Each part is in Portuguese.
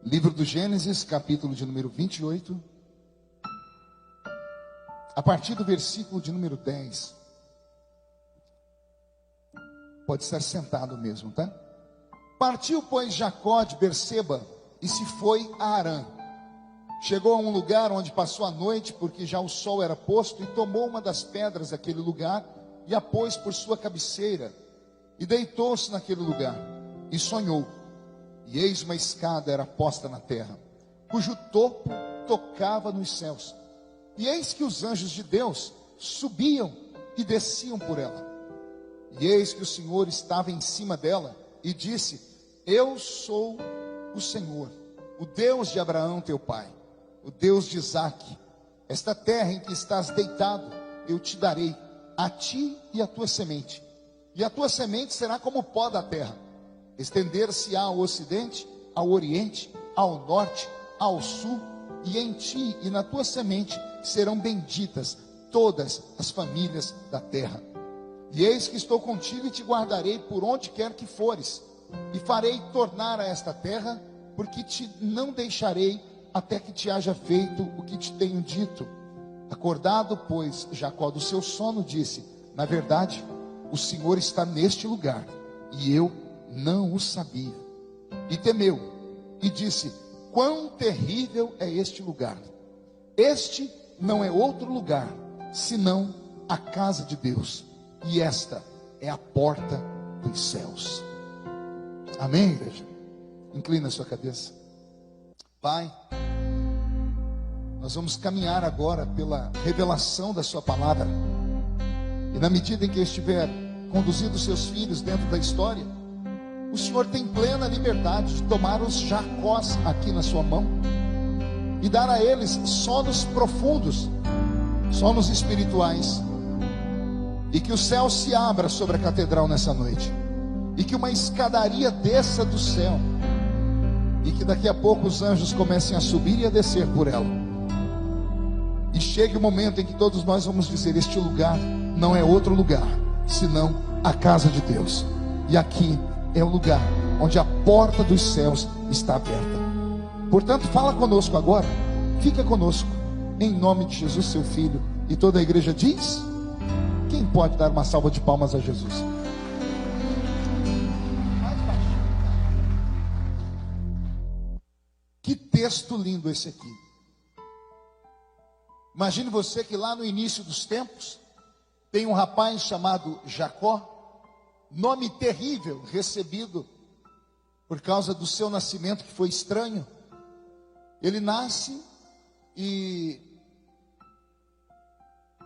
Livro do Gênesis, capítulo de número 28, a partir do versículo de número 10. Pode estar sentado mesmo, tá? Partiu, pois, Jacó de Berseba e se foi a Harã. Chegou a um lugar onde passou a noite, porque já o sol era posto, e tomou uma das pedras daquele lugar e a pôs por sua cabeceira, e deitou-se naquele lugar, e sonhou. E eis uma escada era posta na terra, cujo topo tocava nos céus. E eis que os anjos de Deus subiam e desciam por ela. E eis que o Senhor estava em cima dela e disse: Eu sou o Senhor, o Deus de Abraão teu pai, o Deus de Isaque. Esta terra em que estás deitado eu te darei, a ti e a tua semente. E a tua semente será como o pó da terra. Estender-se-á ao ocidente, ao oriente, ao norte, ao sul, e em ti e na tua semente serão benditas todas as famílias da terra. E eis que estou contigo e te guardarei por onde quer que fores, e farei tornar a esta terra, porque te não deixarei até que te haja feito o que te tenho dito. Acordado, pois, Jacó do seu sono, disse: Na verdade, o Senhor está neste lugar, e eu não o sabia. E temeu, e disse: Quão terrível é este lugar! Este não é outro lugar, senão a casa de Deus, e esta é a porta dos céus. Amém, igreja? Inclina a sua cabeça. Pai, nós vamos caminhar agora pela revelação da sua palavra, e na medida em que eu estiver conduzindo seus filhos dentro da história, o Senhor tem plena liberdade de tomar os Jacós aqui na sua mão e dar a eles sonos profundos, sonos espirituais, e que o céu se abra sobre a catedral nessa noite, e que uma escadaria desça do céu, e que daqui a pouco os anjos comecem a subir e a descer por ela, e chegue o momento em que todos nós vamos dizer: este lugar não é outro lugar, senão a casa de Deus, e aqui é o lugar onde a porta dos céus está aberta. Portanto, fala conosco agora, fica conosco, em nome de Jesus, seu Filho. E toda a igreja diz: quem pode dar uma salva de palmas a Jesus? Que texto lindo esse aqui. Imagine você que lá no início dos tempos tem um rapaz chamado Jacó, nome terrível recebido por causa do seu nascimento, que foi estranho. Ele nasce e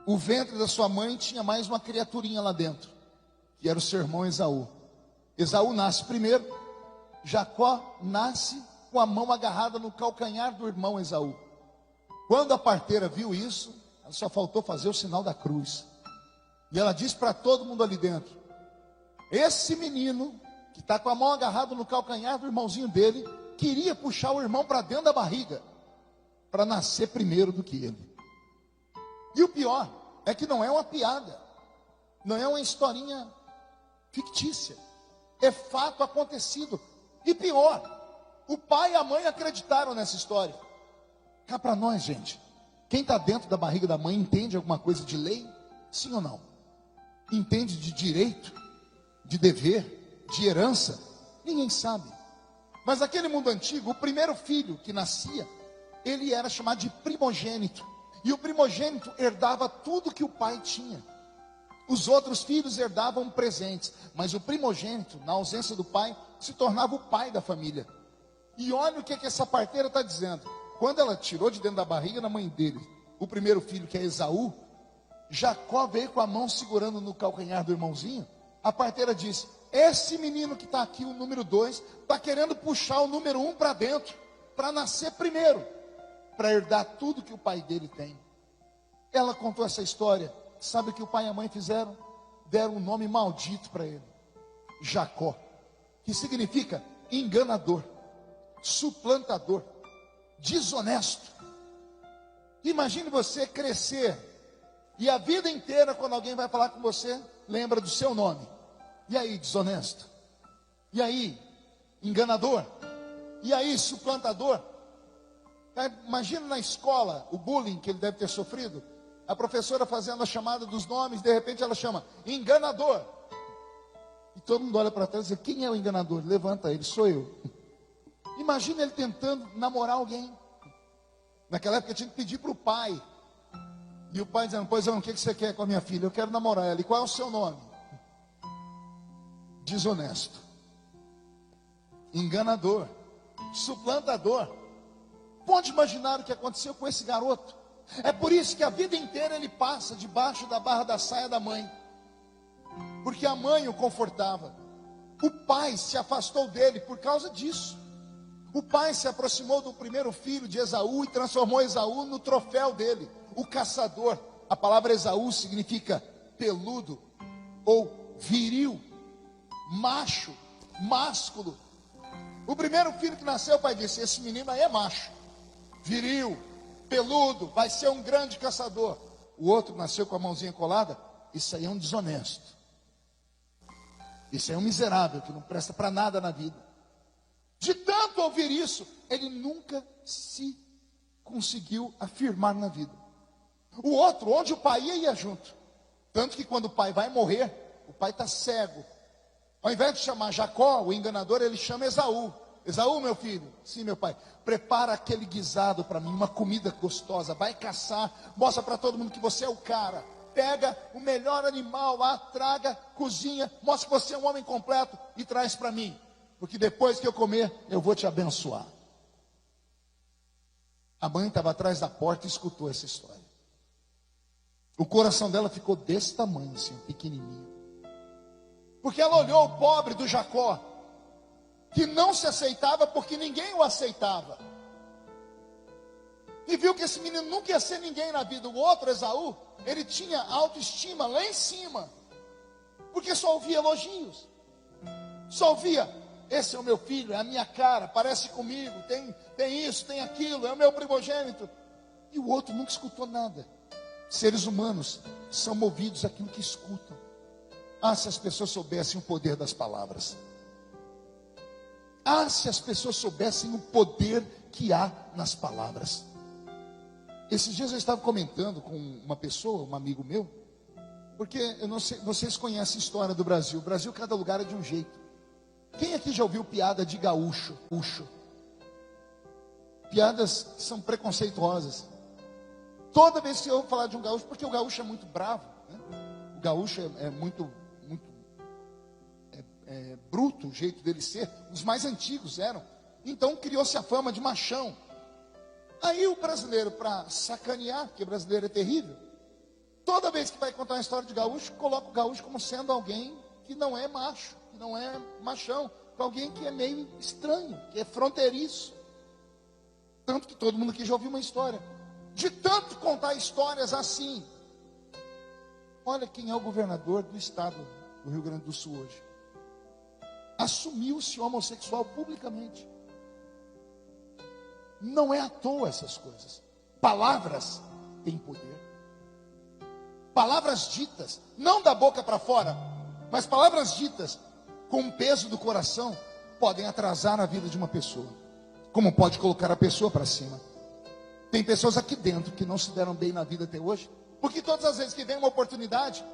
o ventre da sua mãe tinha mais uma criaturinha lá dentro, que era o seu irmão Esaú. Esaú nasce primeiro, Jacó nasce com a mão agarrada no calcanhar do irmão Esaú. Quando a parteira viu isso, ela só faltou fazer o sinal da cruz, e ela disse para todo mundo ali dentro: esse menino que está com a mão agarrada no calcanhar do irmãozinho dele, queria puxar o irmão para dentro da barriga, para nascer primeiro do que ele. E o pior é que não é uma piada, não é uma historinha fictícia, é fato acontecido. E pior, o pai e a mãe acreditaram nessa história. Cá para nós, gente, quem está dentro da barriga da mãe entende alguma coisa de lei? Sim ou não? Entende de direito, de dever, de herança? Ninguém sabe. Mas naquele mundo antigo, o primeiro filho que nascia, ele era chamado de primogênito. E o primogênito herdava tudo que o pai tinha. Os outros filhos herdavam presentes, mas o primogênito, na ausência do pai, se tornava o pai da família. E olha o que essa parteira está dizendo. Quando ela tirou de dentro da barriga da mãe dele o primeiro filho, que é Esaú, Jacó veio com a mão segurando no calcanhar do irmãozinho. A parteira disse: esse menino que está aqui, o número 2, está querendo puxar o número 1 para dentro, para nascer primeiro, para herdar tudo que o pai dele tem. Ela contou essa história. Sabe o que o pai e a mãe fizeram? Deram um nome maldito para ele: Jacó, que significa enganador, suplantador, desonesto. Imagine você crescer e a vida inteira, quando alguém vai falar com você, lembra do seu nome. E aí, desonesto? E aí, enganador? E aí, suplantador, imagina na escola o bullying que ele deve ter sofrido. A professora fazendo a chamada dos nomes, de repente ela chama enganador. E todo mundo olha para trás e diz: quem é o enganador? Levanta ele, sou eu. Imagina ele tentando namorar alguém. Naquela época tinha que pedir para o pai. E o pai dizendo: pois não, o que você quer com a minha filha? Eu quero namorar ela. E qual é o seu nome? Desonesto, enganador, suplantador. Pode imaginar o que aconteceu com esse garoto. É por isso que a vida inteira ele passa debaixo da barra da saia da mãe, porque a mãe o confortava. O pai se afastou dele por causa disso. O pai se aproximou do primeiro filho de Esaú e transformou Esaú no troféu dele, o caçador. A palavra Esaú significa peludo ou viril, macho, másculo. O primeiro filho que nasceu, o pai disse: esse menino aí é macho, viril, peludo, vai ser um grande caçador. O outro nasceu com a mãozinha colada: isso aí é um desonesto, isso aí é um miserável que não presta para nada na vida. De tanto ouvir isso, ele nunca se conseguiu afirmar na vida. O outro, onde o pai ia junto. Tanto que quando o pai vai morrer, o pai está cego. Ao invés de chamar Jacó, o enganador, ele chama Esaú. Esaú, meu filho, sim, meu pai, prepara aquele guisado para mim, uma comida gostosa, vai caçar, mostra para todo mundo que você é o cara. Pega o melhor animal lá, traga, cozinha, mostra que você é um homem completo e traz para mim. Porque depois que eu comer, eu vou te abençoar. A mãe estava atrás da porta e escutou essa história. O coração dela ficou desse tamanho, assim, pequenininho. Porque ela olhou o pobre do Jacó, que não se aceitava porque ninguém o aceitava. E viu que esse menino nunca ia ser ninguém na vida. O outro, Esaú, ele tinha autoestima lá em cima, porque só ouvia elogios. Só ouvia: esse é o meu filho, é a minha cara, parece comigo, tem isso, tem aquilo, é o meu primogênito. E o outro nunca escutou nada. Seres humanos são movidos àquilo que escutam. Ah, se as pessoas soubessem o poder das palavras. Ah, se as pessoas soubessem o poder que há nas palavras. Esses dias eu estava comentando com uma pessoa, um amigo meu, porque eu não sei, vocês conhecem a história do Brasil. O Brasil, cada lugar é de um jeito. Quem aqui já ouviu piada de gaúcho? Piadas são preconceituosas. Toda vez que eu vou falar de um gaúcho, porque o gaúcho é muito bravo, né? O gaúcho é muito bruto, o jeito dele ser. Os mais antigos eram. Então criou-se a fama de machão. Aí o brasileiro, para sacanear, porque o brasileiro é terrível, toda vez que vai contar uma história de gaúcho, coloca o gaúcho como sendo alguém que não é macho, que não é machão, alguém que é meio estranho, que é fronteiriço. Tanto que todo mundo aqui já ouviu uma história. De tanto contar histórias assim. Olha quem é o governador do estado do Rio Grande do Sul hoje. Assumiu-se homossexual publicamente. Não é à toa essas coisas. Palavras têm poder. Palavras ditas, não da boca para fora, mas palavras ditas com o peso do coração, podem atrasar a vida de uma pessoa, como pode colocar a pessoa para cima. Tem pessoas aqui dentro que não se deram bem na vida até hoje, porque todas as vezes que vem uma oportunidade,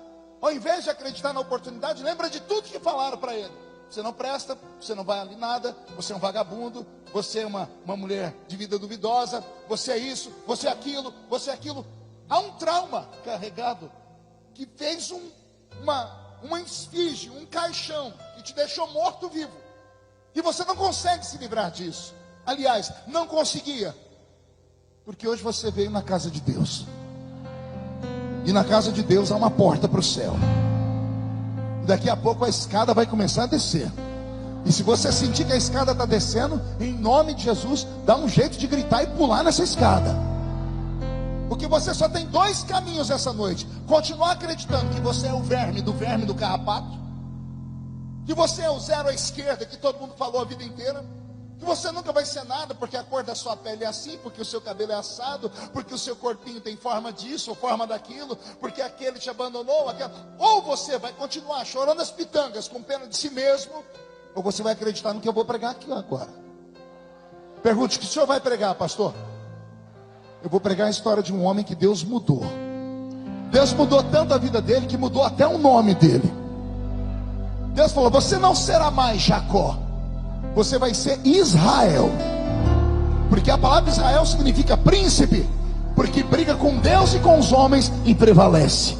ao invés de acreditar na oportunidade, lembra de tudo que falaram para ele. Você não presta, você não vale nada, você é um vagabundo, você é uma mulher de vida duvidosa, você é isso, você é aquilo, você é aquilo. Há um trauma carregado que fez uma esfinge, um caixão, que te deixou morto-vivo. E você não consegue se livrar disso. Aliás, não conseguia. Porque hoje você veio na casa de Deus. E na casa de Deus há uma porta para o céu. E daqui a pouco a escada vai começar a descer. E se você sentir que a escada está descendo, em nome de Jesus, dá um jeito de gritar e pular nessa escada. Porque você só tem dois caminhos essa noite: continuar acreditando que você é o verme do carrapato, que você é o zero à esquerda, que todo mundo falou a vida inteira, que você nunca vai ser nada, porque a cor da sua pele é assim, porque o seu cabelo é assado, porque o seu corpinho tem forma disso ou forma daquilo, porque aquele te abandonou, ou você vai continuar chorando as pitangas com pena de si mesmo, ou você vai acreditar no que eu vou pregar aqui agora. Pergunte: o que o senhor vai pregar, pastor? Eu vou pregar a história de um homem que Deus mudou. Deus mudou tanto a vida dele que mudou até o nome dele. Deus falou: você não será mais Jacó, você vai ser Israel. Porque a palavra Israel significa príncipe, porque briga com Deus e com os homens e prevalece.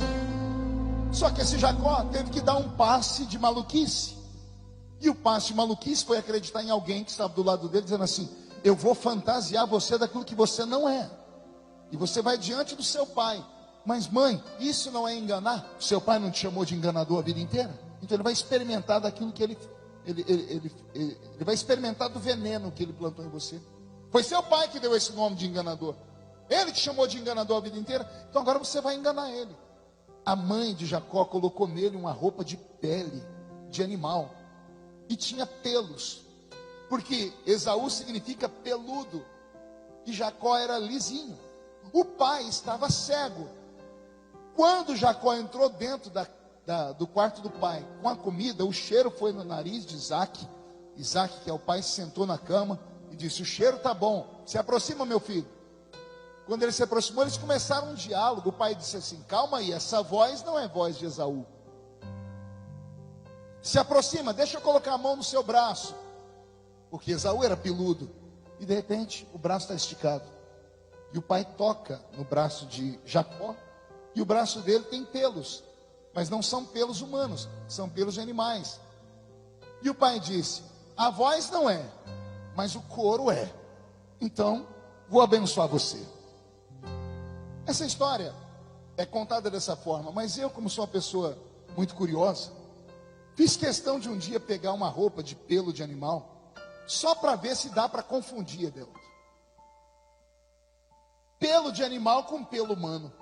Só que esse Jacó teve que dar um passe de maluquice. E o passe de maluquice foi acreditar em alguém que estava do lado dele, dizendo assim: eu vou fantasiar você daquilo que você não é. E você vai diante do seu pai. Mas mãe, isso não é enganar? O seu pai não te chamou de enganador a vida inteira? Então ele vai experimentar daquilo que ele vai experimentar do veneno que ele plantou em você. Foi seu pai que deu esse nome de enganador. Ele te chamou de enganador a vida inteira. Então agora você vai enganar ele. A mãe de Jacó colocou nele uma roupa de pele de animal. E tinha pelos. Porque Esaú significa peludo. E Jacó era lisinho. O pai estava cego. Quando Jacó entrou dentro do quarto do pai com a comida, o cheiro foi no nariz de Isaac. Isaac, que é o pai, se sentou na cama e disse: o cheiro está bom, se aproxima, meu filho. Quando ele se aproximou, eles começaram um diálogo. O pai disse assim: calma aí, essa voz não é voz de Esaú. Se aproxima, deixa eu colocar a mão no seu braço. Porque Esaú era peludo. E de repente o braço está esticado. E o pai toca no braço de Jacó. E o braço dele tem pelos. Mas não são pelos humanos, são pelos de animais. E o pai disse: a voz não é, mas o couro é. Então vou abençoar você. Essa história é contada dessa forma. Mas eu, como sou uma pessoa muito curiosa, fiz questão de um dia pegar uma roupa de pelo de animal, só para ver se dá para confundir, Adelto. Pelo de animal com pelo humano.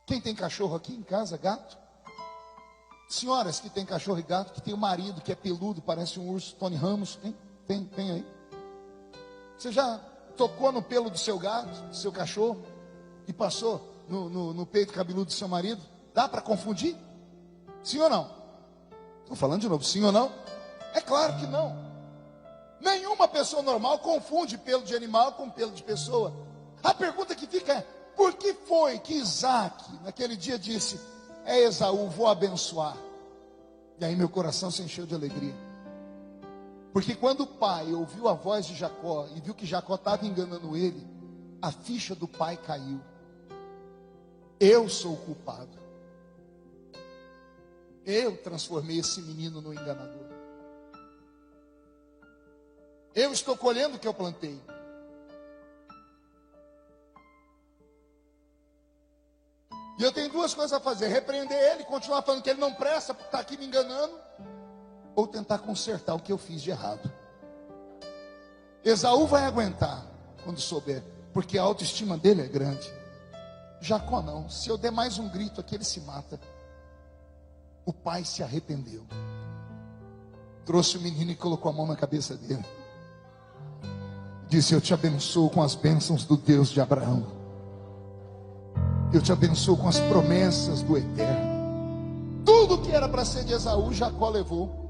Quem tem cachorro aqui em casa, gato? Senhoras que tem cachorro e gato, que tem um marido que é peludo, parece um urso, Tony Ramos, tem aí? Você já tocou no pelo do seu gato, do seu cachorro, e passou no peito cabeludo do seu marido? Dá para confundir? Sim ou não? Estou falando de novo, sim ou não? É claro que não. Nenhuma pessoa normal confunde pelo de animal com pelo de pessoa. A pergunta que fica é: por que foi que Isaac naquele dia disse: é Esaú, vou abençoar? E aí meu coração se encheu de alegria. Porque quando o pai ouviu a voz de Jacó e viu que Jacó estava enganando ele, a ficha do pai caiu. Eu sou o culpado. Eu transformei esse menino no enganador. Eu estou colhendo o que eu plantei. E eu tenho duas coisas a fazer: repreender ele, continuar falando que ele não presta porque está aqui me enganando, ou tentar consertar o que eu fiz de errado. Esaú vai aguentar quando souber, porque a autoestima dele é grande. Jacó não. Se eu der mais um grito aqui, ele se mata. O pai se arrependeu, trouxe o menino e colocou a mão na cabeça dele. Disse: eu te abençoo com as bênçãos do Deus de Abraão. Eu te abençoo com as promessas do Eterno. Tudo que era para ser de Esaú, Jacó levou.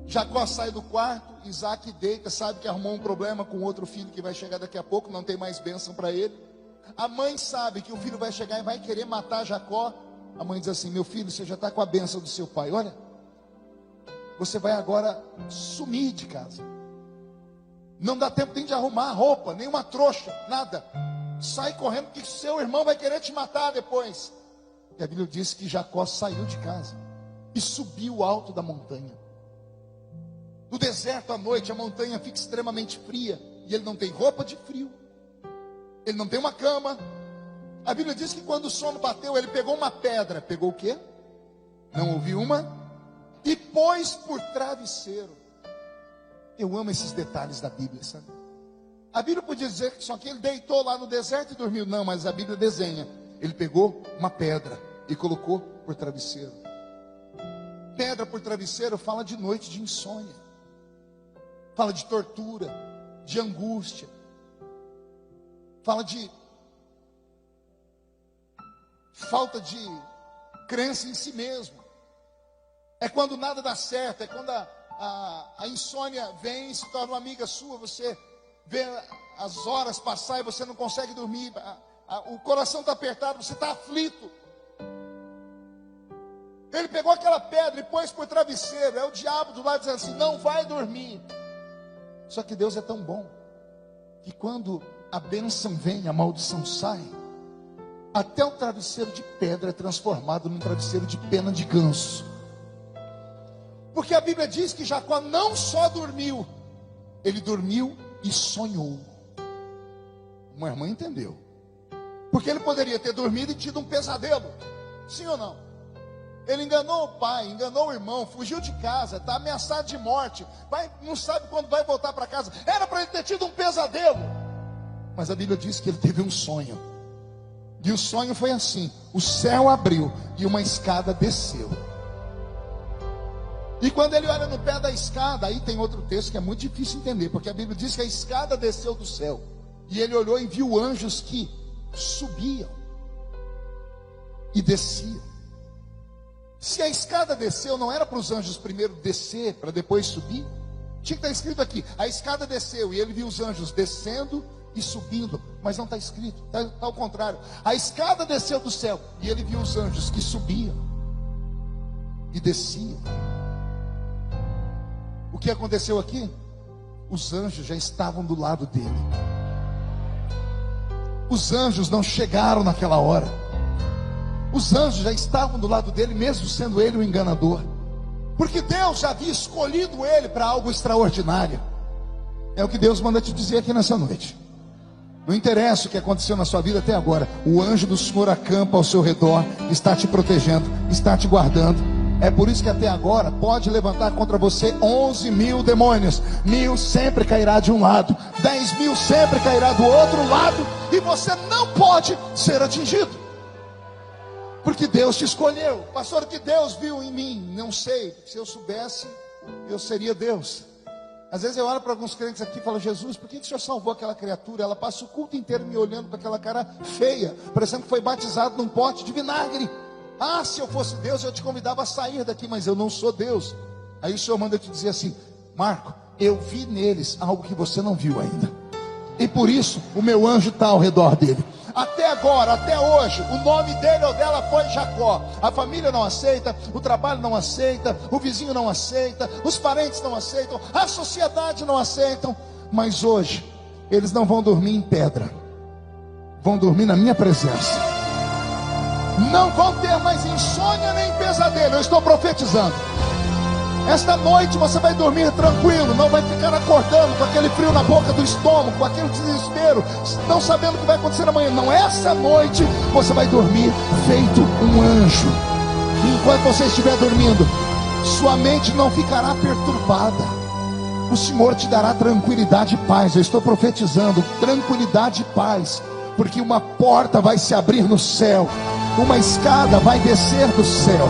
Jacó sai do quarto, Isaac deita, sabe que arrumou um problema com outro filho que vai chegar daqui a pouco, não tem mais bênção para ele. A mãe sabe que o filho vai chegar e vai querer matar Jacó. A mãe diz assim: meu filho, você já está com a bênção do seu pai. Olha, você vai agora sumir de casa. Não dá tempo nem de arrumar a roupa, nem uma trouxa, nada. Sai correndo que seu irmão vai querer te matar depois. E a Bíblia diz que Jacó saiu de casa e subiu o alto da montanha. No deserto à noite a montanha fica extremamente fria e ele não tem roupa de frio. Ele não tem uma cama. A Bíblia diz que quando o sono bateu, ele pegou uma pedra. Pegou o quê? Não ouvi uma? E pôs por travesseiro. Eu amo esses detalhes da Bíblia, sabe? A Bíblia podia dizer que só que ele deitou lá no deserto e dormiu. Não, mas a Bíblia desenha. Ele pegou uma pedra e colocou por travesseiro. Pedra por travesseiro fala de noite de insônia. Fala de tortura, de angústia. Fala de falta de crença em si mesmo. É quando nada dá certo, é quando a insônia vem, se torna uma amiga sua, você vê as horas passar e você não consegue dormir, o coração está apertado, você está aflito. Ele pegou aquela pedra e pôs por travesseiro. É o diabo do lado dizendo assim: não vai dormir. Só que Deus é tão bom que quando a bênção vem, a maldição sai. Até o travesseiro de pedra é transformado num travesseiro de pena de ganso. Porque a Bíblia diz que Jacó não só dormiu, ele dormiu e sonhou. Uma irmã entendeu. Porque ele poderia ter dormido e tido um pesadelo. Sim ou não? Ele enganou o pai, enganou o irmão, fugiu de casa, está ameaçado de morte, não sabe quando vai voltar para casa. Era para ele ter tido um pesadelo. Mas a Bíblia diz que ele teve um sonho. E o sonho foi assim: o céu abriu e uma escada desceu. E quando ele olha no pé da escada, aí tem outro texto que é muito difícil entender, porque a Bíblia diz que a escada desceu do céu. E ele olhou e viu anjos que subiam e desciam. Se a escada desceu, não era para os anjos primeiro descer, para depois subir? Tinha que estar escrito aqui: a escada desceu, e ele viu os anjos descendo e subindo. Mas não está escrito, está ao contrário. A escada desceu do céu, e ele viu os anjos que subiam e desciam. O que aconteceu aqui? Os anjos já estavam do lado dele. Os anjos não chegaram naquela hora. Os anjos já estavam do lado dele, mesmo sendo ele o enganador. Porque Deus já havia escolhido ele para algo extraordinário. É o que Deus manda te dizer aqui nessa noite. Não interessa o que aconteceu na sua vida até agora, o anjo do Senhor acampa ao seu redor, está te protegendo, está te guardando. É por isso que até agora pode levantar contra você 11.000 demônios. 1.000 sempre cairá de um lado, 10.000 sempre cairá do outro lado, e você não pode ser atingido, porque Deus te escolheu. Pastor, o que Deus viu em mim? Não sei. Se eu soubesse, eu seria Deus. Às vezes eu olho para alguns crentes aqui e falo: Jesus, por que o Senhor salvou aquela criatura? Ela passa o culto inteiro me olhando com aquela cara feia, parecendo que foi batizado num pote de vinagre. Ah, se eu fosse Deus, eu te convidava a sair daqui, mas eu não sou Deus. Aí o Senhor manda te dizer assim: Marco, eu vi neles algo que você não viu ainda, e por isso o meu anjo está ao redor dele. Até agora, até hoje, o nome dele ou dela foi Jacó. A família não aceita, o trabalho não aceita, o vizinho não aceita, os parentes não aceitam, a sociedade não aceitam. Mas hoje, eles não vão dormir em pedra, vão dormir na minha presença. Não vão ter mais insônia nem pesadelo. Eu estou profetizando. Esta noite você vai dormir tranquilo, não vai ficar acordando com aquele frio na boca do estômago, com aquele desespero, não sabendo o que vai acontecer amanhã. Não, essa noite você vai dormir feito um anjo. E enquanto você estiver dormindo, sua mente não ficará perturbada. O Senhor te dará tranquilidade e paz. Eu estou profetizando tranquilidade e paz, porque uma porta vai se abrir no céu, uma escada vai descer do céu.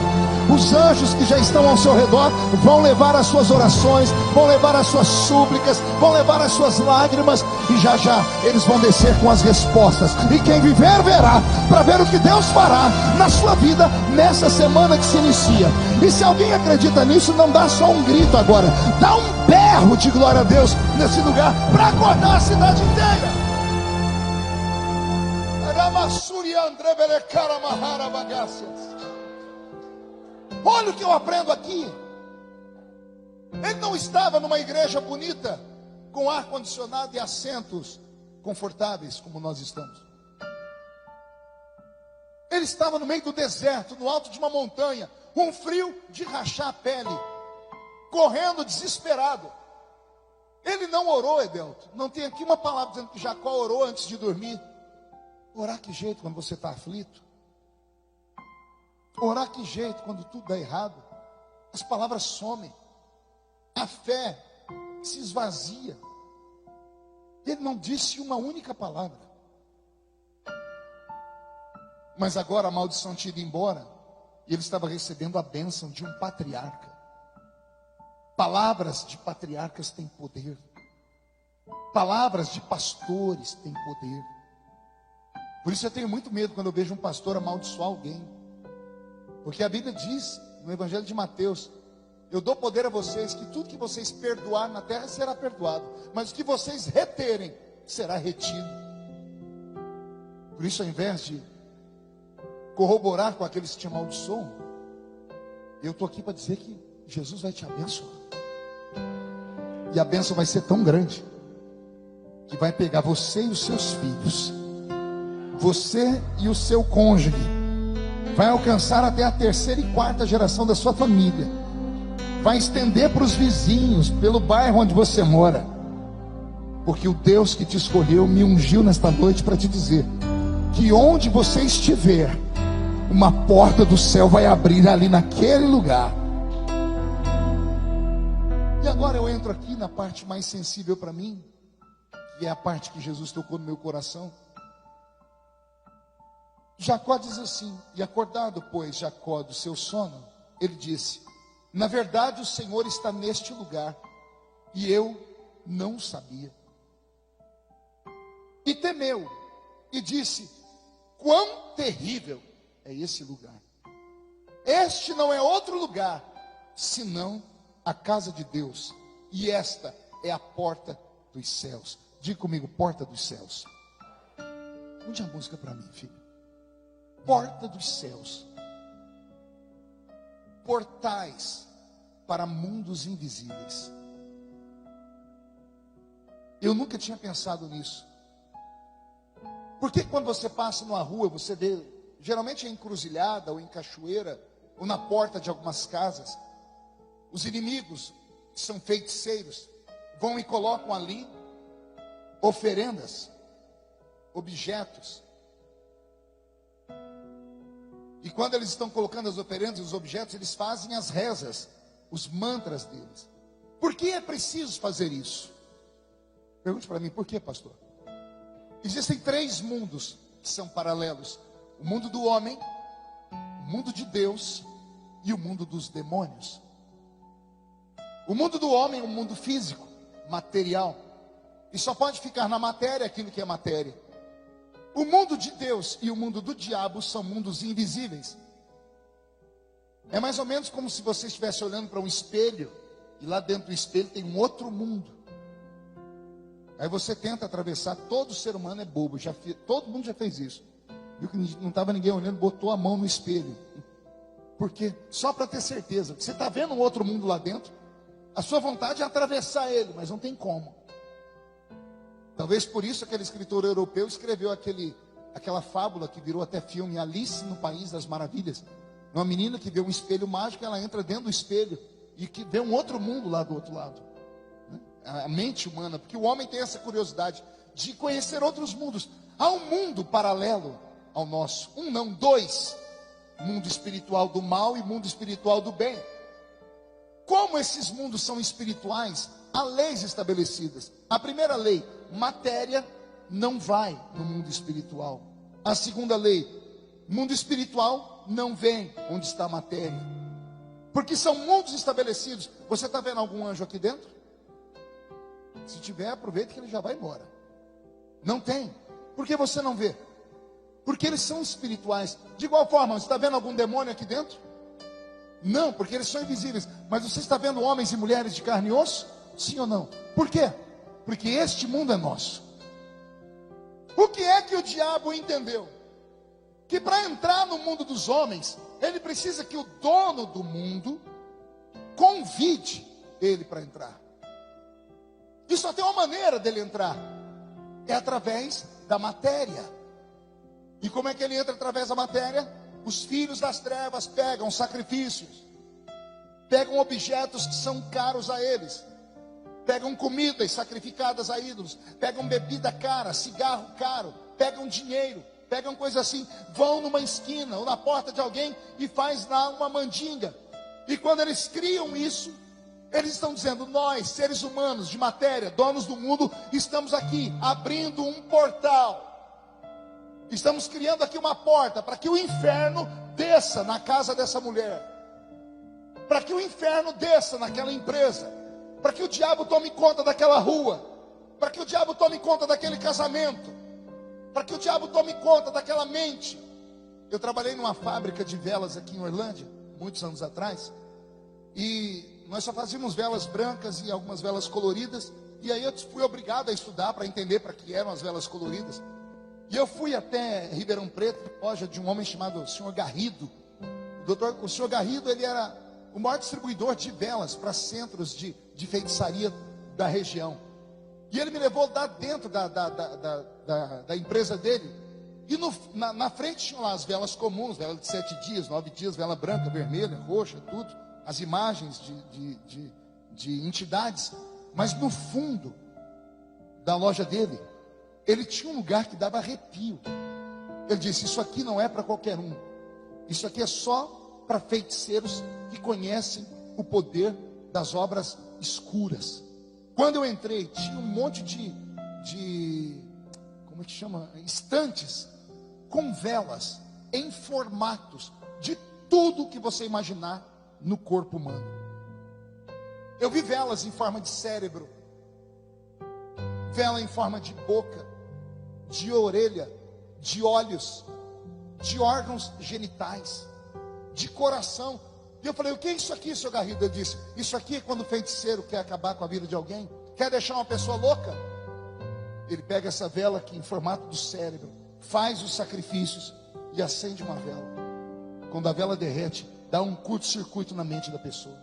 Os anjos que já estão ao seu redor vão levar as suas orações, vão levar as suas súplicas, vão levar as suas lágrimas, e já já eles vão descer com as respostas. E quem viver verá, para ver o que Deus fará na sua vida nessa semana que se inicia. E se alguém acredita nisso, não dá só um grito agora, dá um berro de glória a Deus nesse lugar, para acordar a cidade inteira. Olha o que eu aprendo aqui. Ele não estava numa igreja bonita, com ar-condicionado e assentos confortáveis, como nós estamos. Ele estava no meio do deserto, no alto de uma montanha, um frio de rachar a pele, correndo desesperado. Ele não orou, Edelto. Não tem aqui uma palavra dizendo que Jacó orou antes de dormir. Orar que jeito quando você está aflito? Orar que jeito quando tudo dá errado? As palavras somem, a fé se esvazia. Ele não disse uma única palavra. Mas agora a maldição tinha ido embora, e ele estava recebendo a bênção de um patriarca. Palavras de patriarcas têm poder. Palavras de pastores têm poder. Por isso eu tenho muito medo quando eu vejo um pastor amaldiçoar alguém. Porque a Bíblia diz, no Evangelho de Mateus, Eu dou poder a vocês que tudo que vocês perdoar na terra será perdoado, mas o que vocês reterem será retido. Por isso, ao invés de corroborar com aqueles que te amaldiçoam, eu estou aqui para dizer que Jesus vai te abençoar. E a bênção vai ser tão grande que vai pegar você e os seus filhos, você e o seu cônjuge, vai alcançar até a terceira e quarta geração da sua família, vai estender para os vizinhos, pelo bairro onde você mora, porque o Deus que te escolheu me ungiu nesta noite para te dizer que onde você estiver, uma porta do céu vai abrir ali naquele lugar. E agora eu entro aqui na parte mais sensível para mim, que é a parte que Jesus tocou no meu coração. Jacó diz assim: e acordado, pois, Jacó do seu sono, ele disse: na verdade o Senhor está neste lugar, e eu não sabia. E temeu, e disse: quão terrível é esse lugar! Este não é outro lugar, senão a casa de Deus, e esta é a porta dos céus. Diga comigo: porta dos céus. Onde a música para mim, filho? Porta dos céus. Portais para mundos invisíveis. Eu nunca tinha pensado nisso. Porque quando você passa numa rua, você vê, geralmente em encruzilhada ou em cachoeira, ou na porta de algumas casas, os inimigos, que são feiticeiros, vão e colocam ali oferendas, objetos. E quando eles estão colocando as oferendas e os objetos, eles fazem as rezas, os mantras deles. Por que é preciso fazer isso? Pergunte para mim, por que, pastor? Existem 3 mundos que são paralelos: o mundo do homem, o mundo de Deus e o mundo dos demônios. O mundo do homem é um mundo físico, material, e só pode ficar na matéria aquilo que é matéria. O mundo de Deus e o mundo do diabo são mundos invisíveis. É mais ou menos como se você estivesse olhando para um espelho, e lá dentro do espelho tem um outro mundo. Aí você tenta atravessar. Todo ser humano é bobo, todo mundo já fez isso. Viu que não estava ninguém olhando, botou a mão no espelho. Por quê? Só para ter certeza. Você está vendo um outro mundo lá dentro, a sua vontade é atravessar ele, mas não tem como. Talvez por isso aquele escritor europeu escreveu aquela fábula que virou até filme, Alice no País das Maravilhas. Uma menina que vê um espelho mágico, ela entra dentro do espelho e que vê um outro mundo lá do outro lado. A mente humana, porque o homem tem essa curiosidade de conhecer outros mundos. Há um mundo paralelo ao nosso, um não, 2: mundo espiritual do mal e mundo espiritual do bem. Como esses mundos são espirituais, há leis estabelecidas. A primeira lei: matéria não vai no mundo espiritual. A segunda lei: mundo espiritual não vem onde está a matéria. Porque são mundos estabelecidos. Você está vendo algum anjo aqui dentro? Se tiver, aproveite que ele já vai embora. Não tem. Por que você não vê? Porque eles são espirituais. De igual forma, você está vendo algum demônio aqui dentro? Não, porque eles são invisíveis. Mas você está vendo homens e mulheres de carne e osso? Sim ou não? Por quê? Porque este mundo é nosso. O que é que o diabo entendeu? Que para entrar no mundo dos homens, ele precisa que o dono do mundo convide ele para entrar. E só tem uma maneira dele entrar: é através da matéria. E como é que ele entra através da matéria? Os filhos das trevas pegam sacrifícios, pegam objetos que são caros a eles, pegam comidas sacrificadas a ídolos, pegam bebida cara, cigarro caro, pegam dinheiro, pegam coisa assim, vão numa esquina ou na porta de alguém e faz lá uma mandinga. E quando eles criam isso, eles estão dizendo: nós, seres humanos de matéria, donos do mundo, estamos aqui abrindo um portal. Estamos criando aqui uma porta para que o inferno desça na casa dessa mulher, para que o inferno desça naquela empresa, para que o diabo tome conta daquela rua, para que o diabo tome conta daquele casamento, para que o diabo tome conta daquela mente. Eu trabalhei numa fábrica de velas aqui em Orlândia, muitos anos atrás, e nós só fazíamos velas brancas e algumas velas coloridas. E aí eu fui obrigado a estudar para entender para que eram as velas coloridas. E eu fui até Ribeirão Preto, loja de um homem chamado Sr. Garrido. O Sr. Garrido, ele era o maior distribuidor de velas para centros de feitiçaria da região. E ele me levou lá dentro da empresa dele. E na frente tinham lá as velas comuns, vela de 7 dias, 9 dias, vela branca, vermelha, roxa, tudo. As imagens de entidades. Mas no fundo da loja dele, ele tinha um lugar que dava arrepio. Ele disse: isso aqui não é para qualquer um. Isso aqui é só para feiticeiros que conhecem o poder das obras escuras. Quando eu entrei, tinha um monte como é que chama? Estantes com velas em formatos de tudo que você imaginar no corpo humano. Eu vi velas em forma de cérebro, vela em forma de boca, de orelha, de olhos, de órgãos genitais, de coração. E eu falei: o que é isso aqui, seu Garrido? Ele disse: isso aqui é quando o feiticeiro quer acabar com a vida de alguém, quer deixar uma pessoa louca. Ele pega essa vela aqui em formato do cérebro, faz os sacrifícios e acende uma vela. Quando a vela derrete, dá um curto-circuito na mente da pessoa.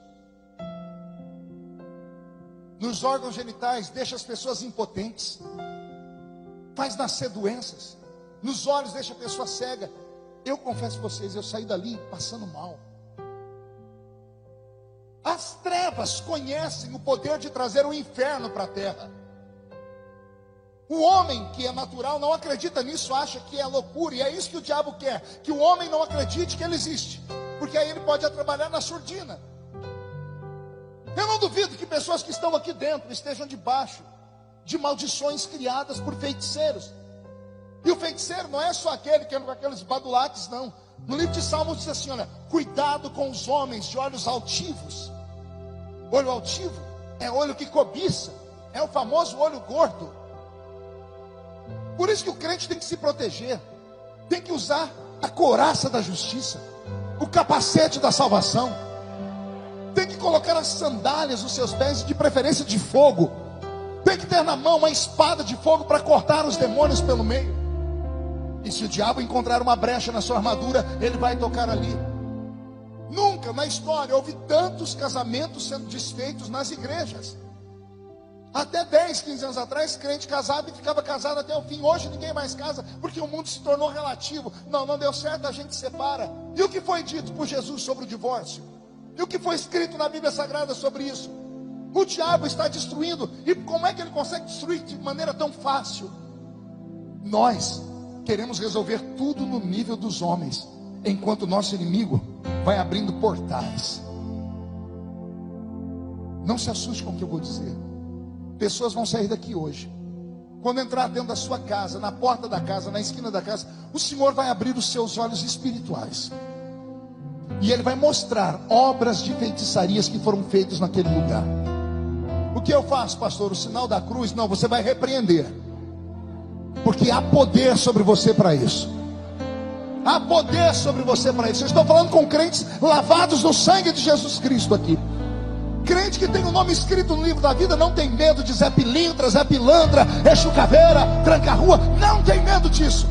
Nos órgãos genitais, deixa as pessoas impotentes, faz nascer doenças. Nos olhos, deixa a pessoa cega. Eu confesso a vocês, eu saí dali passando mal. As trevas conhecem o poder de trazer o inferno para a terra. O homem que é natural não acredita nisso, acha que é loucura. E é isso que o diabo quer, que o homem não acredite que ele existe, porque aí ele pode trabalhar na surdina. Eu não duvido que pessoas que estão aqui dentro estejam debaixo de maldições criadas por feiticeiros. E o feiticeiro não é só aquele que anda com aqueles badulaques, não. No livro de Salmos diz assim: olha, cuidado com os homens de olhos altivos. Olho altivo é olho que cobiça, é o famoso olho gordo. Por isso que o crente tem que se proteger, tem que usar a couraça da justiça, o capacete da salvação, tem que colocar as sandálias nos seus pés, de preferência de fogo, tem que ter na mão uma espada de fogo para cortar os demônios pelo meio. E se o diabo encontrar uma brecha na sua armadura, ele vai tocar ali. Nunca na história houve tantos casamentos sendo desfeitos nas igrejas. Até 10, 15 anos atrás, crente casava e ficava casado até o fim. Hoje ninguém mais casa, porque o mundo se tornou relativo. Não deu certo, a gente separa. E o que foi dito por Jesus sobre o divórcio? E o que foi escrito na Bíblia Sagrada sobre isso? O diabo está destruindo. E como é que ele consegue destruir de maneira tão fácil? Nós queremos resolver tudo no nível dos homens, enquanto o nosso inimigo vai abrindo portais. Não se assuste com o que eu vou dizer. Pessoas vão sair daqui hoje. Quando entrar dentro da sua casa, na porta da casa, na esquina da casa, o Senhor vai abrir os seus olhos espirituais. E Ele vai mostrar obras de feitiçarias que foram feitas naquele lugar. O que eu faço, pastor? O sinal da cruz? Não, você vai repreender. Porque há poder sobre você para isso. Há poder sobre você para isso. Eu estou falando com crentes lavados no sangue de Jesus Cristo aqui. Crente que tem o nome escrito no livro da vida não tem medo de Zé Pilintra, Zé Pilantra, Exu Caveira, Tranca-Rua. Não tem medo disso.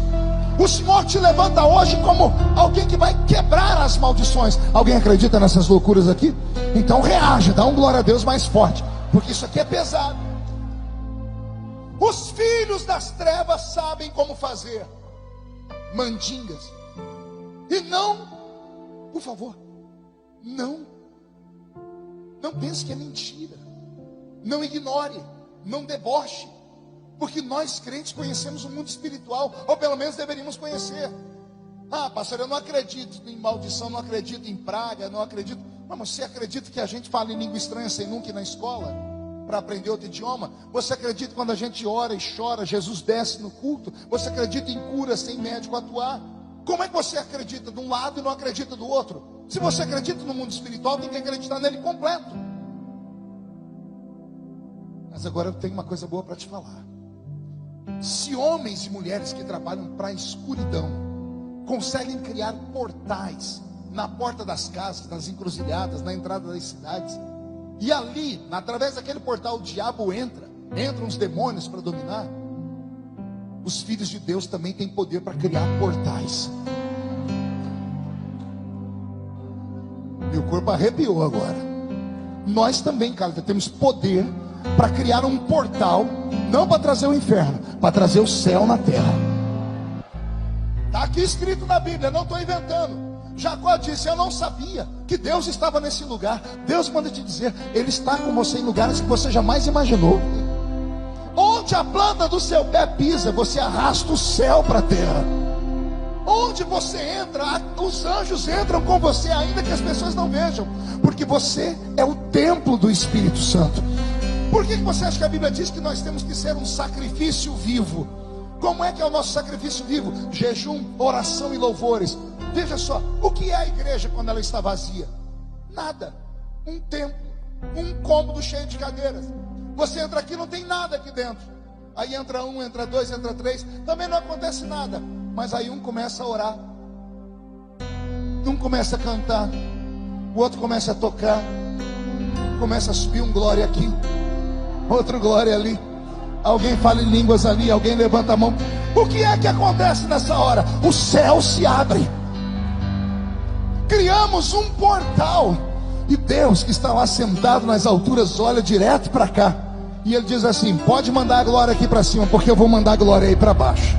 O Senhor te levanta hoje como alguém que vai quebrar as maldições. Alguém acredita nessas loucuras aqui? Então reage, dá um glória a Deus mais forte, porque isso aqui é pesado. Os filhos das trevas sabem como fazer mandingas. E não, por favor, não pense que é mentira. Não ignore, não deboche, porque nós crentes conhecemos o mundo espiritual, ou pelo menos deveríamos conhecer. Ah, pastor, eu não acredito em maldição, não acredito em praga, não acredito. Mas você acredita que a gente fala em língua estranha sem nunca ir na escola para aprender outro idioma? Você acredita quando a gente ora e chora, Jesus desce no culto? Você acredita em cura sem médico atuar? Como é que você acredita de um lado e não acredita do outro? Se você acredita no mundo espiritual, tem que acreditar nele completo. Mas agora eu tenho uma coisa boa para te falar. Se homens e mulheres que trabalham para a escuridão conseguem criar portais na porta das casas, nas encruzilhadas, na entrada das cidades, E ali, através daquele portal, o diabo entram os demônios para dominar. Os filhos de Deus também têm poder para criar portais. Meu corpo arrepiou agora. Nós também, cara, temos poder para criar um portal, não para trazer o inferno, para trazer o céu na terra. Está aqui escrito na Bíblia, não estou inventando. Jacó disse: eu não sabia que Deus estava nesse lugar. Deus manda te dizer, Ele está com você em lugares que você jamais imaginou. Onde a planta do seu pé pisa, você arrasta o céu para a terra. Onde você entra, os anjos entram com você, ainda que as pessoas não vejam, porque você é o templo do Espírito Santo. Por que você acha que a Bíblia diz que nós temos que ser um sacrifício vivo? Como é que é o nosso sacrifício vivo? Jejum, oração e louvores. Veja só, o que é a igreja quando ela está vazia? Nada. Um templo, um cômodo cheio de cadeiras. Você entra aqui, não tem nada aqui dentro. Aí entra um, entra dois, entra três, também não acontece nada. Mas aí um começa a orar, um começa a cantar, o outro começa a tocar, começa a subir um glória aqui, outro glória ali. Alguém fala em línguas ali, alguém levanta a mão. O que é que acontece nessa hora? O céu se abre. Criamos um portal. E Deus, que está lá sentado nas alturas, olha direto para cá. E Ele diz assim: pode mandar a glória aqui para cima, porque eu vou mandar a glória aí para baixo.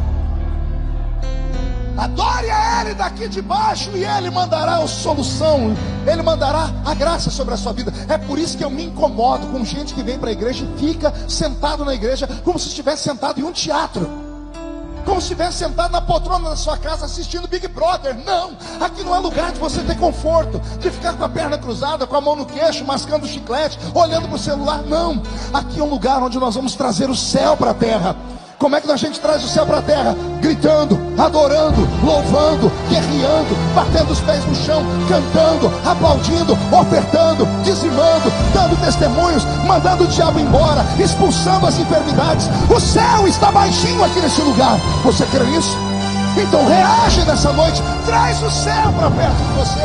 Adore a Ele daqui de baixo, e Ele mandará a solução, Ele mandará a graça sobre a sua vida. É por isso que eu me incomodo com gente que vem para a igreja e fica sentado na igreja como se estivesse sentado em um teatro, como se estivesse sentado na poltrona da sua casa assistindo Big Brother. Não, aqui não é lugar de você ter conforto, de ficar com a perna cruzada, com a mão no queixo, mascando chiclete, olhando para o celular. Não, aqui é um lugar onde nós vamos trazer o céu para a terra. Como é que a gente traz o céu para a terra? Gritando, adorando, louvando, guerreando, batendo os pés no chão, cantando, aplaudindo, ofertando, dizimando, dando testemunhos, mandando o diabo embora, expulsando as enfermidades. O céu está baixinho aqui nesse lugar. Você crê nisso? Então reage nessa noite, traz o céu para perto de você.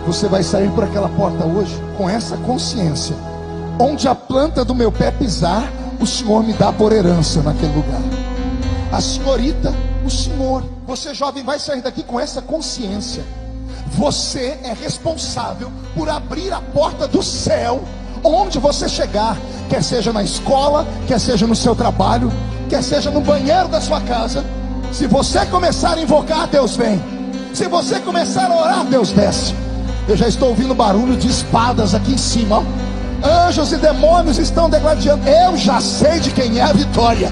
Você vai sair por aquela porta hoje com essa consciência: onde a planta do meu pé pisar, o Senhor me dá por herança naquele lugar. A senhorita, o senhor. Você jovem vai sair daqui com essa consciência. Você é responsável por abrir a porta do céu onde você chegar, quer seja na escola, quer seja no seu trabalho, quer seja no banheiro da sua casa. Se você começar a invocar, Deus vem. Se você começar a orar, Deus desce. Eu já estou ouvindo barulho de espadas aqui em cima, ó. Anjos e demônios estão degladiando. Eu já sei de quem é a vitória.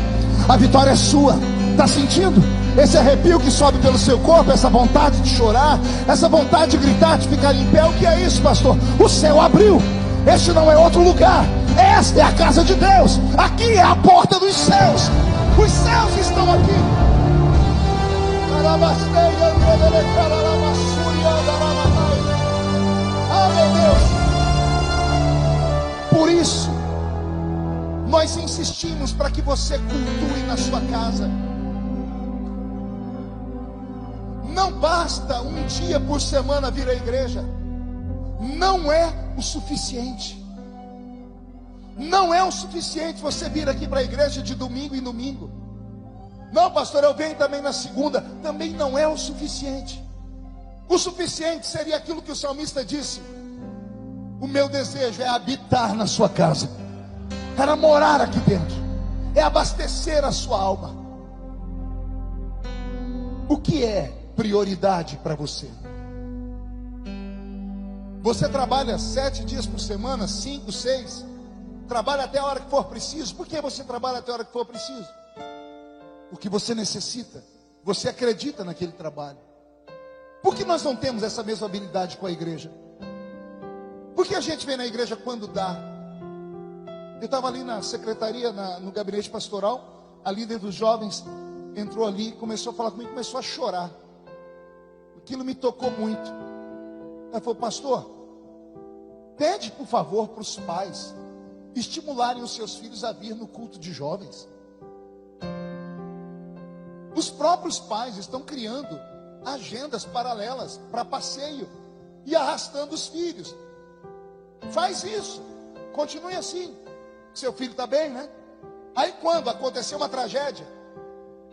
A vitória é sua. Está sentindo? Esse arrepio que sobe pelo seu corpo, essa vontade de chorar, essa vontade de gritar, de ficar em pé. O que é isso, pastor? O céu abriu. Este não é outro lugar. Esta é a casa de Deus. Aqui é a porta dos céus. Os céus estão aqui. Ah, meu Deus. Por isso nós insistimos para que você cultue na sua casa. Não basta um dia por semana vir à igreja. Não é o suficiente. Não é o suficiente você vir aqui para a igreja de domingo em domingo. Não, pastor, eu venho também na segunda. Também não é o suficiente. O suficiente seria aquilo que o salmista disse: o meu desejo é habitar na sua casa, é morar aqui dentro, é abastecer a sua alma. O que é prioridade para você? Você trabalha 7 dias por semana, 5, 6, trabalha até a hora que for preciso. Por que você trabalha até a hora que for preciso? Porque você necessita, você acredita naquele trabalho. Por que nós não temos essa mesma habilidade com a igreja? Por que a gente vem na igreja quando dá? Eu estava ali na secretaria, no gabinete pastoral, a líder dos jovens entrou ali, começou a falar comigo, começou a chorar. Aquilo me tocou muito. Ela falou: pastor, pede por favor para os pais estimularem os seus filhos a vir no culto de jovens. Os próprios pais estão criando agendas paralelas para passeio e arrastando os filhos. Faz isso, continue assim. Seu filho está bem, né? Aí quando acontecer uma tragédia,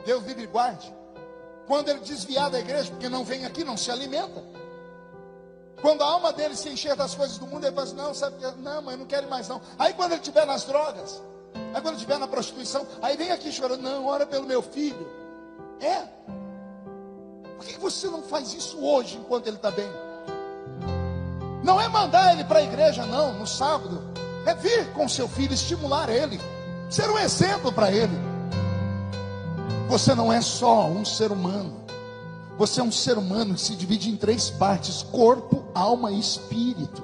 Deus livre e guarde. Quando ele desviar da igreja, porque não vem aqui, não se alimenta. Quando a alma dele se encher das coisas do mundo, ele fala assim, não, sabe que não, mas eu não quero mais não. Aí quando ele estiver nas drogas, aí quando ele estiver na prostituição, aí vem aqui chorando, não, ora pelo meu filho. Por que você não faz isso hoje, enquanto ele está bem? Não é mandar ele para a igreja, não, no sábado. É vir com seu filho, estimular ele, ser um exemplo para ele. Você não é só um ser humano. Você é um ser humano que se divide em 3 partes: corpo, alma e espírito.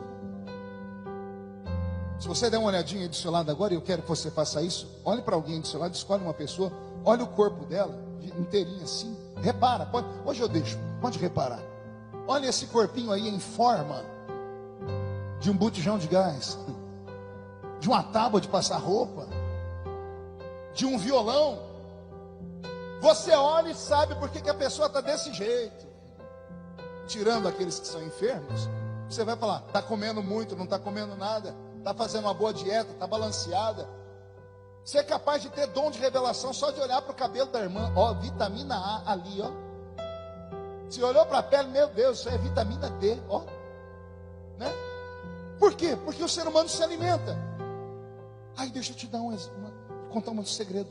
Se você der uma olhadinha aí do seu lado agora, e eu quero que você faça isso, olhe para alguém do seu lado, escolhe uma pessoa, olhe o corpo dela, inteirinho assim, repara, hoje eu deixo, pode reparar. Olha esse corpinho aí em forma de um botijão de gás, de uma tábua de passar roupa, de um violão. Você olha e sabe por que a pessoa está desse jeito. Tirando aqueles que são enfermos, você vai falar, está comendo muito, não está comendo nada, está fazendo uma boa dieta, está balanceada. Você é capaz de ter dom de revelação só de olhar para o cabelo da irmã. Ó, vitamina A ali, ó. Se olhou para a pele, meu Deus, isso é vitamina D, ó. Né? Por quê? Porque o ser humano se alimenta. Aí deixa eu te dar contar um segredo.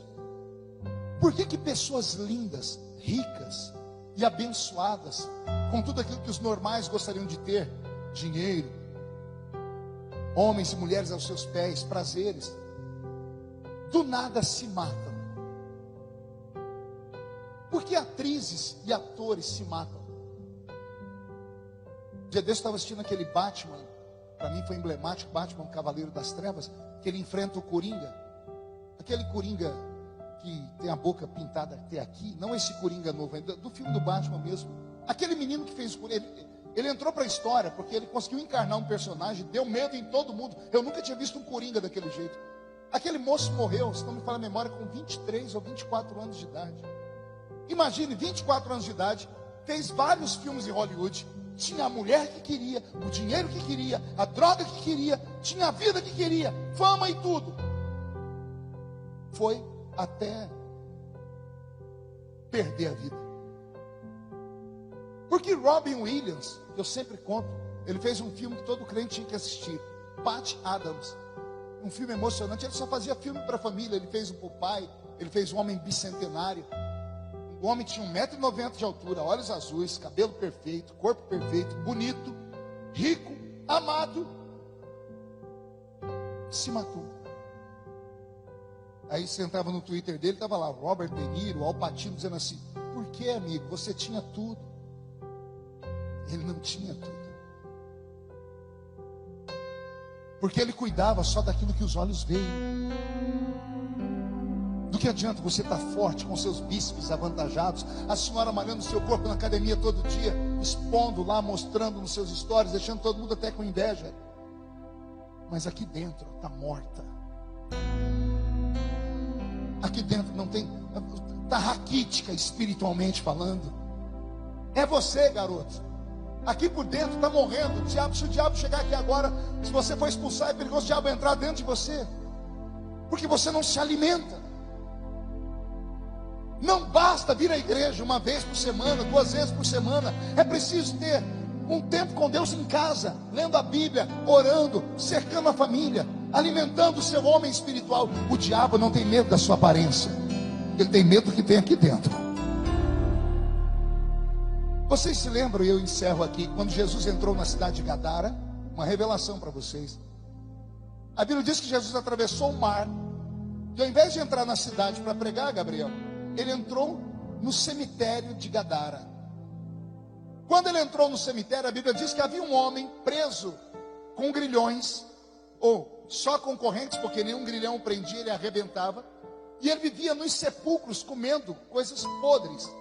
Por que pessoas lindas, ricas e abençoadas, com tudo aquilo que os normais gostariam de ter, dinheiro, homens e mulheres aos seus pés, prazeres, do nada se matam? Por que atrizes e atores se matam? Um dia desse eu estava assistindo aquele Batman, para mim foi emblemático, Batman, o Cavaleiro das Trevas, que ele enfrenta o Coringa, aquele Coringa que tem a boca pintada até aqui, não esse Coringa novo, do filme do Batman mesmo, aquele menino que fez o Coringa, ele entrou para a história, porque ele conseguiu encarnar um personagem, deu medo em todo mundo. Eu nunca tinha visto um Coringa daquele jeito. Aquele moço morreu, se não me falha a memória, com 23 ou 24 anos de idade. Imagine, 24 anos de idade, fez vários filmes em Hollywood, tinha a mulher que queria, o dinheiro que queria, a droga que queria, tinha a vida que queria, fama e tudo. Foi até perder a vida. Porque Robin Williams, eu sempre conto, ele fez um filme que todo crente tinha que assistir, Patch Adams, um filme emocionante. Ele só fazia filme para a família. Ele fez o Popeye, ele fez o Homem Bicentenário. O homem tinha 1,90 m de altura, olhos azuis, cabelo perfeito, corpo perfeito, bonito, rico, amado. Se matou. Aí você entrava no Twitter dele, estava lá Robert De Niro, Al Pacino, dizendo assim: por que, amigo? Você tinha tudo. Ele não tinha tudo. Porque ele cuidava só daquilo que os olhos veem. Do que adianta você estar forte com seus bíceps avantajados, a senhora malhando seu corpo na academia todo dia, expondo lá, mostrando nos seus stories, deixando todo mundo até com inveja, mas aqui dentro está morta. Aqui dentro não tem, está raquítica espiritualmente falando. É você, garoto. Aqui por dentro está morrendo. Se o diabo chegar aqui agora, se você for expulsar, é perigoso o diabo entrar dentro de você, porque você não se alimenta. Não basta vir à igreja uma vez por semana, 2 vezes por semana. É preciso ter um tempo com Deus em casa, lendo a Bíblia, orando, cercando a família, alimentando o seu homem espiritual. O diabo não tem medo da sua aparência, ele tem medo do que tem aqui dentro. Vocês se lembram, e eu encerro aqui, quando Jesus entrou na cidade de Gadara? Uma revelação para vocês. A Bíblia diz que Jesus atravessou o mar, e ao invés de entrar na cidade para pregar, Gabriel, ele entrou no cemitério de Gadara. Quando ele entrou no cemitério, a Bíblia diz que havia um homem preso com grilhões, ou só com correntes, porque nenhum grilhão o prendia, ele arrebentava, e ele vivia nos sepulcros comendo coisas podres.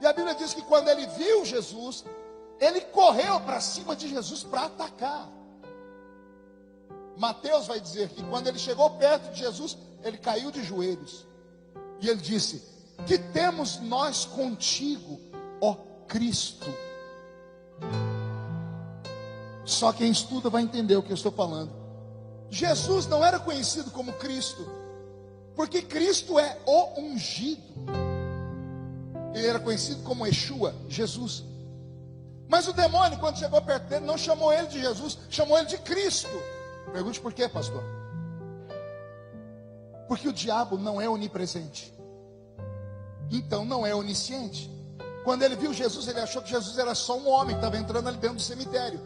E a Bíblia diz que quando ele viu Jesus, ele correu para cima de Jesus para atacar. Mateus vai dizer que quando ele chegou perto de Jesus, ele caiu de joelhos. E ele disse: que temos nós contigo, ó Cristo. Só quem estuda vai entender o que eu estou falando. Jesus não era conhecido como Cristo, porque Cristo é o ungido. Ele era conhecido como Yeshua, Jesus. Mas o demônio, quando chegou perto dele, não chamou ele de Jesus, chamou ele de Cristo. Pergunte por quê, pastor? Porque o diabo não é onipresente, então não é onisciente. Quando ele viu Jesus, ele achou que Jesus era só um homem que estava entrando ali dentro do cemitério.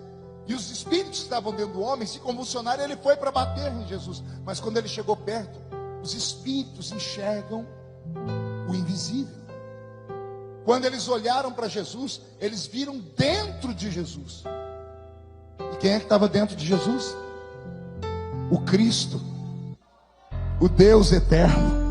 E os espíritos que estavam dentro do homem se convulsionaram e ele foi para bater em Jesus. Mas quando ele chegou perto, os espíritos enxergam o invisível. Quando eles olharam para Jesus, eles viram dentro de Jesus. E quem é que estava dentro de Jesus? O Cristo, o Deus eterno,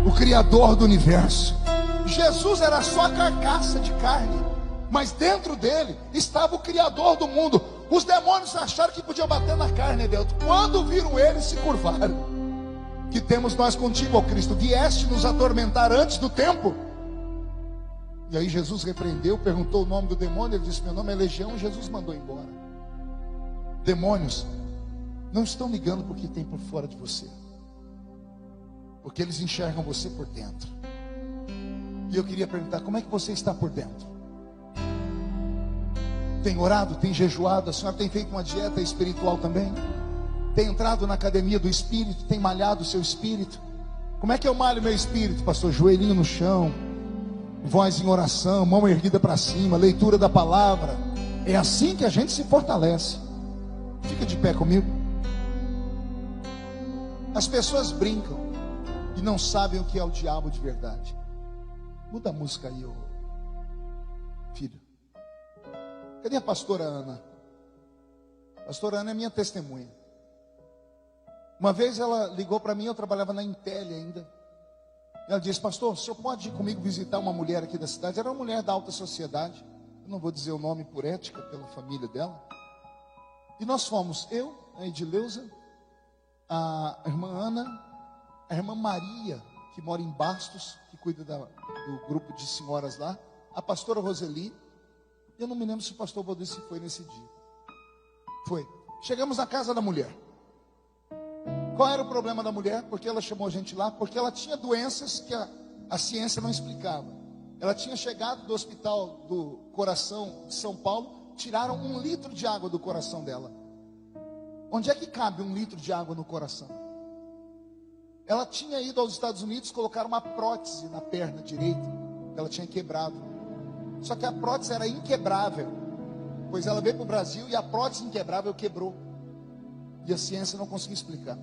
o Criador do universo. Jesus era só a carcaça de carne, mas dentro dele estava o Criador do mundo. Os demônios acharam que podiam bater na carne dentro. Quando viram ele, se curvaram. Que temos nós contigo, ó Cristo? Vieste nos atormentar antes do tempo? E aí Jesus repreendeu, perguntou o nome do demônio. Ele disse: meu nome é Legião. E Jesus mandou embora. Demônios não estão ligando porque tem por fora de você, porque eles enxergam você por dentro. E eu queria perguntar: como é que você está por dentro? Tem orado, tem jejuado? A senhora tem feito uma dieta espiritual também? Tem entrado na academia do Espírito? Tem malhado o seu espírito? Como é que eu malho meu espírito, pastor? Joelhinho no chão, voz em oração, mão erguida para cima, leitura da palavra. É assim que a gente se fortalece. Fica de pé comigo. As pessoas brincam e não sabem o que é o diabo de verdade. Muda a música aí, ô filho. Cadê a pastora Ana? A pastora Ana é minha testemunha. Uma vez ela ligou para mim, eu trabalhava na Intel ainda. Ela disse: pastor, o senhor pode ir comigo visitar uma mulher aqui da cidade? Era uma mulher da alta sociedade. Eu não vou dizer o nome por ética, pela família dela. E nós fomos, eu, a Edileuza, a irmã Ana, a irmã Maria, que mora em Bastos, que cuida do grupo de senhoras lá, a pastora Roseli. Eu não me lembro se o pastor Valdeci foi nesse dia. Foi. Chegamos na casa da mulher. Qual era o problema da mulher? Porque ela chamou a gente lá? Porque ela tinha doenças que a ciência não explicava. Ela tinha chegado do hospital do coração de São Paulo, tiraram 1 litro de água do coração dela. Onde é que cabe 1 litro de água no coração? Ela tinha ido aos Estados Unidos colocar uma prótese na perna direita, que ela tinha quebrado. Só que a prótese era inquebrável, pois ela veio para o Brasil e a prótese inquebrável quebrou. E a ciência não conseguia explicar.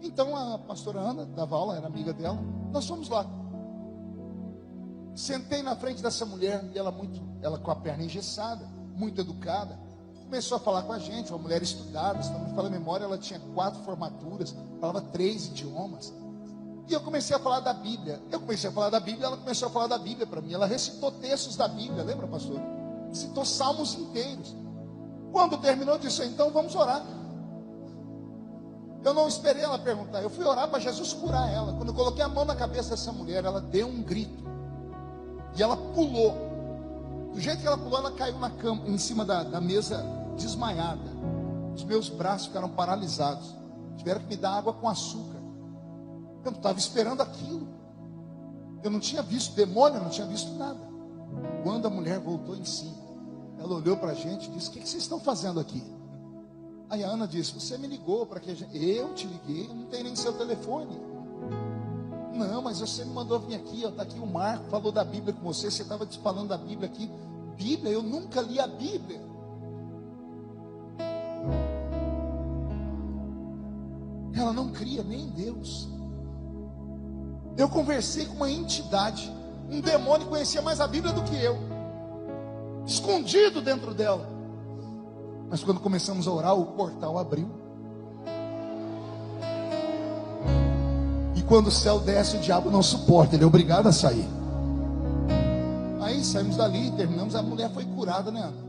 Então a pastora Ana dava aula, era amiga dela. Nós fomos lá. Sentei na frente dessa mulher e ela com a perna engessada, muito educada, começou a falar com a gente. Uma mulher estudada, se não me falha a memória, ela tinha 4 formaturas, falava 3 idiomas. E eu comecei a falar da Bíblia. Eu comecei a falar da Bíblia, ela começou a falar da Bíblia para mim. Ela recitou textos da Bíblia, lembra, pastor? Citou salmos inteiros. Quando terminou, disse: então vamos orar. Eu não esperei ela perguntar, eu fui orar para Jesus curar ela. Quando eu coloquei a mão na cabeça dessa mulher, ela deu um grito. E ela pulou. Do jeito que ela pulou, ela caiu na cama, em cima da mesa, desmaiada. Os meus braços ficaram paralisados. Tiveram que me dar água com açúcar. Eu não estava esperando aquilo. Eu não tinha visto demônio, eu não tinha visto nada. Quando a mulher voltou em si, ela olhou para a gente e disse: o que vocês estão fazendo aqui? Aí a Ana disse: você me ligou para que a gente... Eu te liguei, eu não tenho nem seu telefone. Não, mas você me mandou vir aqui, está aqui o Marco, falou da Bíblia com você estava falando da Bíblia aqui. Bíblia? Eu nunca li a Bíblia. Ela não cria nem em Deus. Eu conversei com uma entidade, um demônio conhecia mais a Bíblia do que eu, escondido dentro dela. Mas quando começamos a orar, o portal abriu. E quando o céu desce, o diabo não suporta, ele é obrigado a sair. Aí saímos dali, terminamos, a mulher foi curada, né, Ana?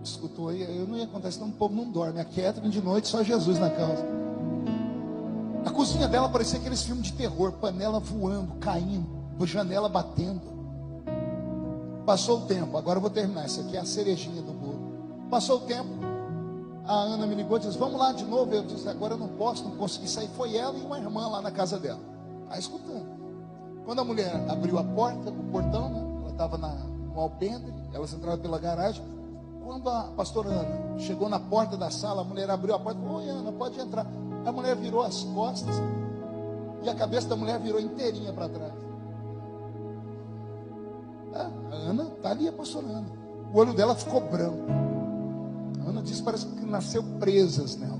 Escutou aí? Eu não ia contar, senão o povo não dorme. A Catherine de noite, só Jesus na casa. A cozinha dela parecia aqueles filmes de terror, panela voando, caindo, janela batendo. Passou o tempo, agora eu vou terminar, essa aqui é a cerejinha do bolo. Passou o tempo, a Ana me ligou e disse, vamos lá de novo. Eu disse, agora eu não posso, não consegui sair. Foi ela e uma irmã lá na casa dela, aí escutando. Quando a mulher abriu a porta, o portão, né? Ela estava no alpendre, elas entraram pela garagem. Quando a pastora Ana chegou na porta da sala, a mulher abriu a porta, oi Ana, pode entrar. A mulher virou as costas e a cabeça da mulher virou inteirinha para trás. A Ana, está ali a pastora Ana. O olho dela ficou branco. A Ana disse, parece que nasceu presas nela.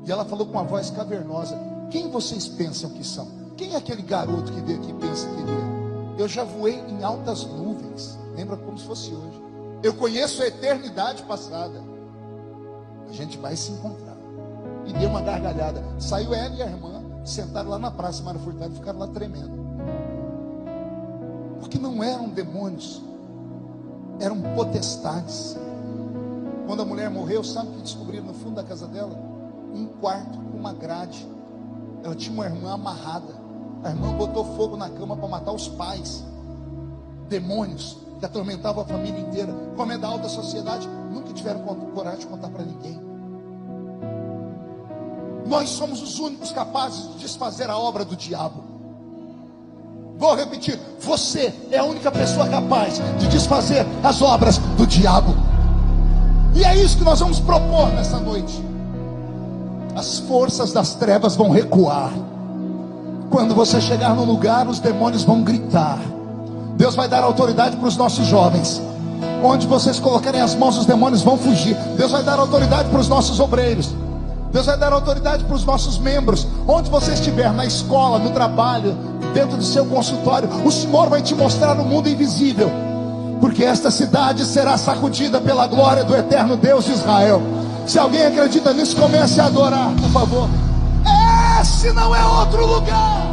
E ela falou com uma voz cavernosa, quem vocês pensam que são? Quem é aquele garoto que veio aqui e pensa que ele é? Eu já voei em altas nuvens, lembra como se fosse hoje. Eu conheço a eternidade passada. A gente vai se encontrar. E deu uma gargalhada. Saiu ela e a irmã, sentaram lá na praça Mário Furtado e ficaram lá tremendo. Porque não eram demônios, eram potestades. Quando a mulher morreu, sabe o que descobriram no fundo da casa dela? Um quarto com uma grade. Ela tinha uma irmã amarrada. A irmã botou fogo na cama para matar os pais. Demônios que atormentavam a família inteira. Como é da alta sociedade, nunca tiveram coragem de contar para ninguém. Nós somos os únicos capazes de desfazer a obra do diabo. Vou repetir, você é a única pessoa capaz de desfazer as obras do diabo. E é isso que nós vamos propor nessa noite. As forças das trevas vão recuar. Quando você chegar no lugar, os demônios vão gritar. Deus vai dar autoridade para os nossos jovens. Onde vocês colocarem as mãos, os demônios vão fugir. Deus vai dar autoridade para os nossos obreiros. Deus vai dar autoridade para os nossos membros. Onde você estiver, na escola, no trabalho, dentro do seu consultório, o Senhor vai te mostrar o mundo invisível. Porque esta cidade será sacudida pela glória do eterno Deus de Israel. Se alguém acredita nisso, comece a adorar, por favor. Esse não é outro lugar.